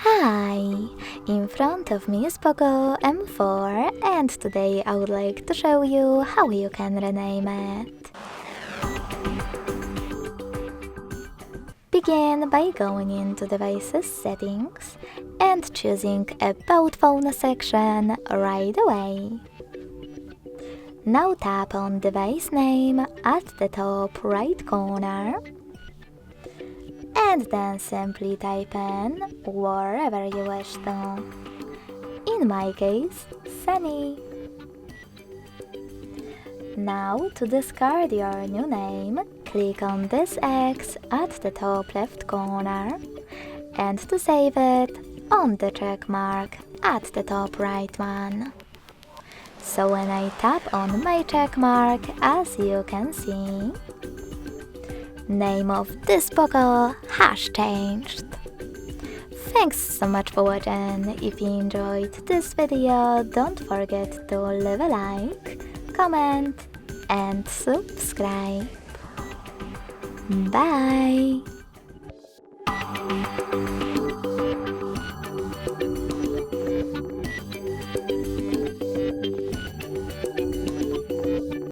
Hi! In front of me is POCO M4 and today I would like to show you how you can rename it. Begin by going into Devices Settings and choosing About Phone section right away. Now tap on device name at the top right corner and then simply type in wherever you wish to. In my case, Sunny. Now to discard your new name, click on this X at the top left corner and to save it, on the check mark at the top right one. So when I tap on my check mark, as you can see, name of this POCO has changed. Thanks so much for watching. If you enjoyed this video, don't forget to leave a like, comment and subscribe. Bye!